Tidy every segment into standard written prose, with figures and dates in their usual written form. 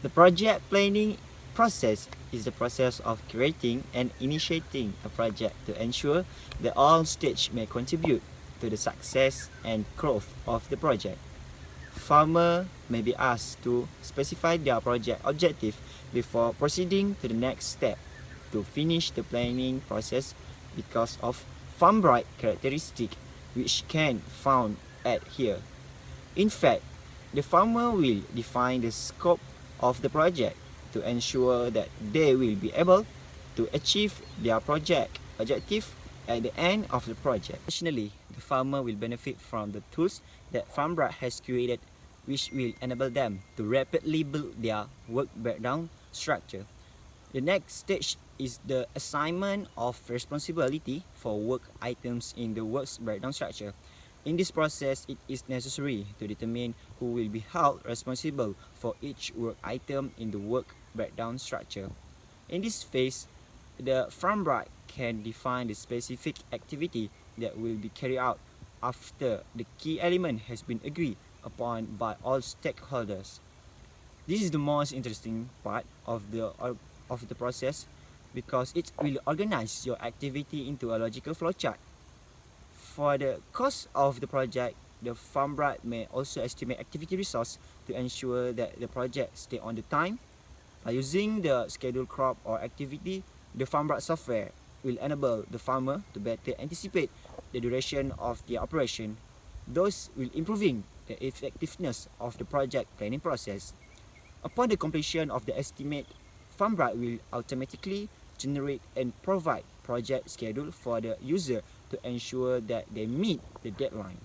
The project planning process is the process of creating and initiating a project to ensure that all stages may contribute to the success and growth of the project. Farmer may be asked to specify their project objective before proceeding to the next step to finish the planning process because of Farmbrite characteristic which can found at here. In fact, the farmer will define the scope of the project to ensure that they will be able to achieve their project objective at the end of the project. Additionally, the farmer will benefit from the tools that Farmbrite has created which will enable them to rapidly build their work breakdown structure. The next stage is the assignment of responsibility for work items in the work breakdown structure. In this process, it is necessary to determine who will be held responsible for each work item in the work breakdown structure. In this phase, the Farmbrite can define the specific activity that will be carried out after the key element has been agreed upon by all stakeholders. This is the most interesting part of the process because it will organize your activity into a logical flowchart. For the cost of the project, the Farmbrite may also estimate activity resource to ensure that the project stay on the time. By using the schedule crop or activity, the Farmbrite software will enable the farmer to better anticipate the duration of the operation, thus will improving the effectiveness of the project planning process. Upon the completion of the estimate, Farmbrite will automatically generate and provide project schedule for the user to ensure that they meet the deadline.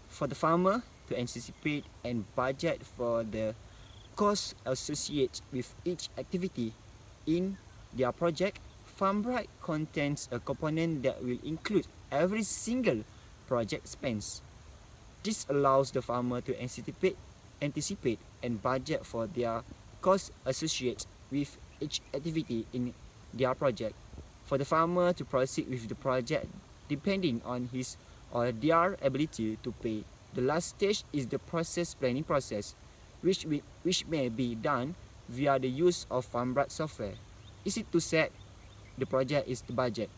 For the farmer to anticipate and budget for the costs associated with each activity in their project, Farmbrite contains a component that will include every single project expense. This allows the farmer to anticipate and budget for their costs associated with each activity in their project. For the farmer to proceed with the project depending on his or their ability to pay. The last stage is the process planning process, which may be done via the use of Farmbrite software. Easy to set, the project is the budget.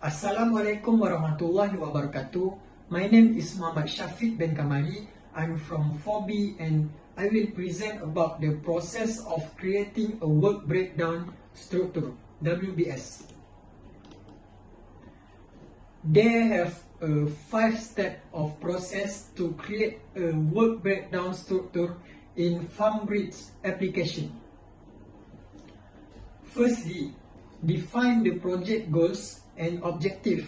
Assalamualaikum warahmatullahi wabarakatuh. My name is Syafiq bin Kamari. I'm from 4B and I will present about the process of creating a work breakdown structure, WBS. They have a 5-step of process to create a work breakdown structure in Farmbrite's application. Firstly, define the project goals and objective.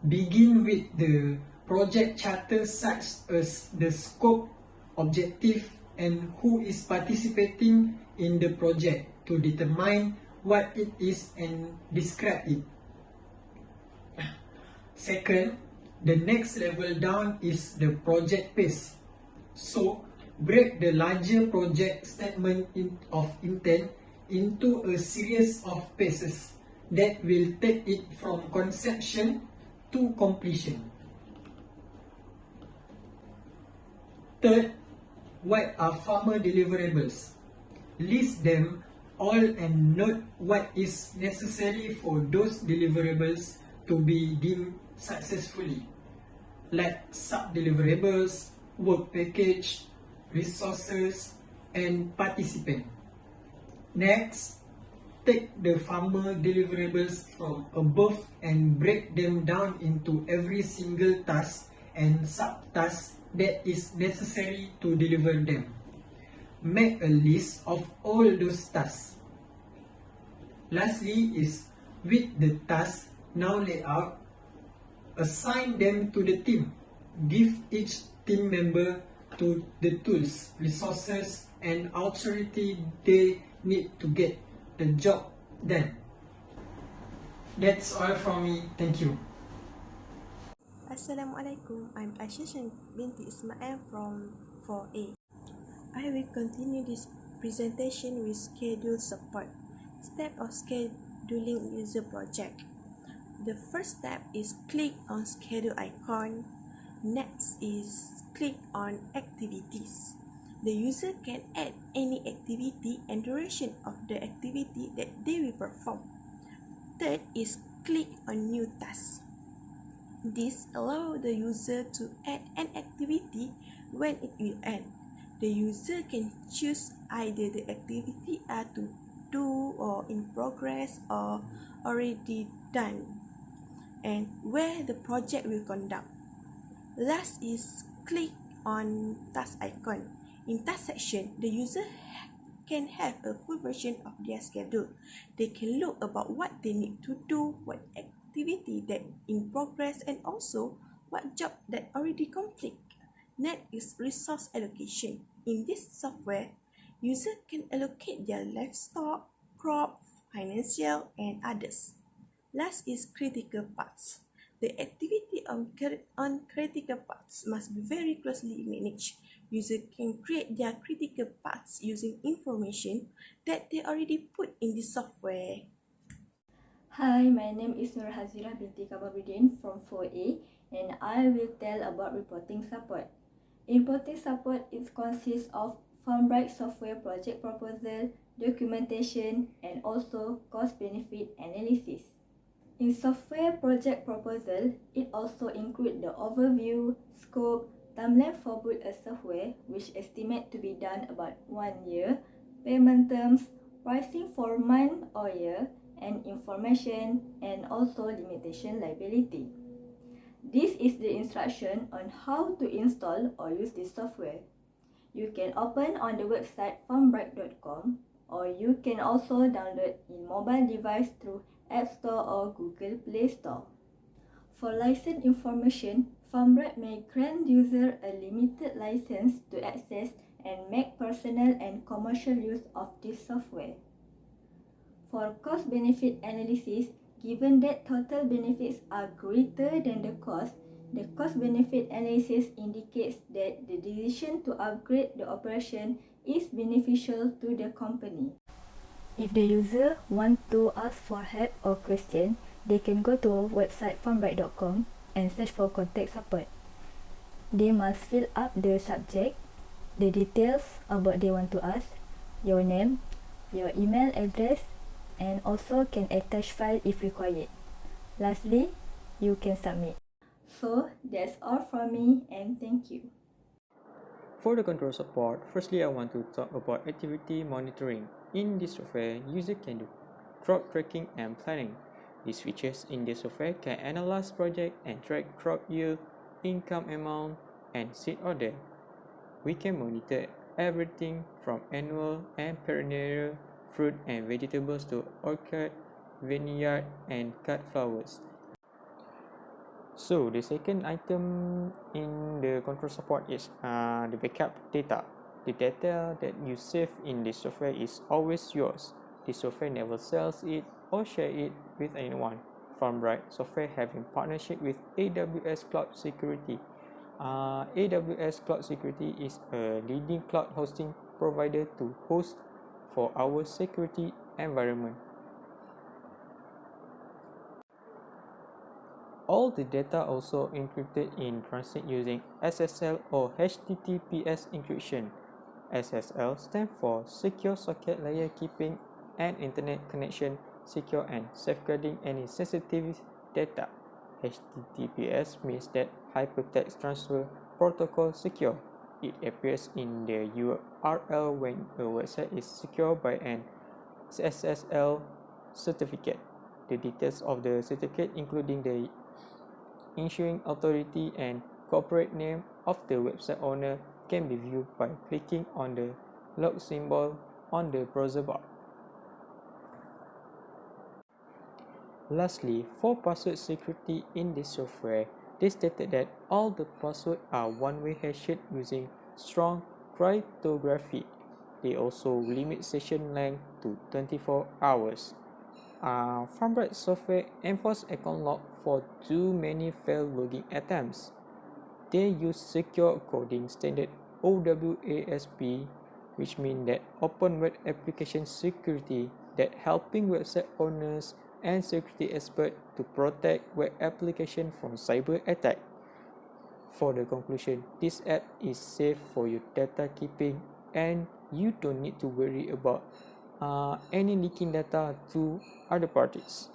Begin with the project charter such as the scope, objective, and who is participating in the project to determine what it is and describe it. Second, the next level down is the project phase. So, break the larger project statement of intent into a series of phases that will take it from conception to completion. Third, what are farmer deliverables? List them all and note what is necessary for those deliverables to be deemed successfully, like sub-deliverables, work package, resources, and participant. Next, take the farmer deliverables from above and break them down into every single task and sub-task that is necessary to deliver them. Make a list of all those tasks. Lastly is with the tasks now laid out, assign them to the team. Give each team member to the tools, resources, and authority they need to get the job done. That's all from me. Thank you. Assalamualaikum. I'm Aishah and Binti Ismail from 4A. I will continue this presentation with schedule support. Step of scheduling user project. The first step is click on schedule icon. Next is click on activities. The user can add any activity and duration of the activity that they will perform. Third is click on new task. This allows the user to add an activity when it will end. The user can choose either the activity are to do or in progress or already done, and where the project will conduct. Last is click on task icon. In task section, the user can have a full version of their schedule. They can look about what they need to do, what activity that in progress, and also what job that already complete. Next is resource allocation. In this software, user can allocate their livestock, crop, financial, and others. Last is critical paths. The activity on critical paths must be very closely managed. User can create their critical paths using information that they already put in the software. Hi, my name is Nurhazirah Binti Kamaruddin from 4A, and I will tell about reporting support. Reporting support consists of Farmbrite software project proposal, documentation, and also cost-benefit analysis. In software project proposal, it also includes the overview, scope, timeline for build a software, which estimate to be done about 1 year, payment terms, pricing for month or year, and information, and also limitation liability. This is the instruction on how to install or use this software. You can open on the website farmbrite.com, or you can also download in mobile device through App Store or Google Play Store. For license information, Farmbrite may grant user a limited license to access and make personal and commercial use of this software. For cost-benefit analysis, given that total benefits are greater than the cost-benefit analysis indicates that the decision to upgrade the operation is beneficial to the company. If the user want to ask for help or question, they can go to our website farmbrite.com and search for contact support. They must fill up the subject, the details about they want to ask, your name, your email address, and also can attach file if required. Lastly, you can submit. So that's all from me, and thank you. For the control support, firstly I want to talk about activity monitoring. In this software, user can do crop tracking and planning. These features in this software can analyze project and track crop yield, income amount, and seed order. We can monitor everything from annual and perennial fruit and vegetables to orchard, vineyard, and cut flowers. So the second item in the control support is the backup data. The data that you save in this software is always yours. This software never sells it or share it with anyone. Farmbrite software having partnership with AWS Cloud Security. AWS Cloud Security is a leading cloud hosting provider to host for our security environment. All the data also encrypted in transit using SSL or HTTPS encryption. SSL stands for Secure Socket Layer, keeping an internet connection secure and safeguarding any sensitive data. HTTPS means that Hypertext Transfer Protocol Secure. It appears in the URL when a website is secured by an SSL certificate. The details of the certificate, including the issuing authority and corporate name of the website owner, can be viewed by clicking on the log symbol on the browser bar. Lastly, for password security in this software, they stated that all the passwords are one-way hashed using strong cryptography. They also limit session length to 24 hours. Farmbrite software enforce account lock for too many failed login attempts. They use secure coding standard OWASP, which means that Open Web Application Security, that helping website owners and security experts to protect web application from cyber attack. For the conclusion, this app is safe for your data keeping and you don't need to worry about any leaking data to other parties.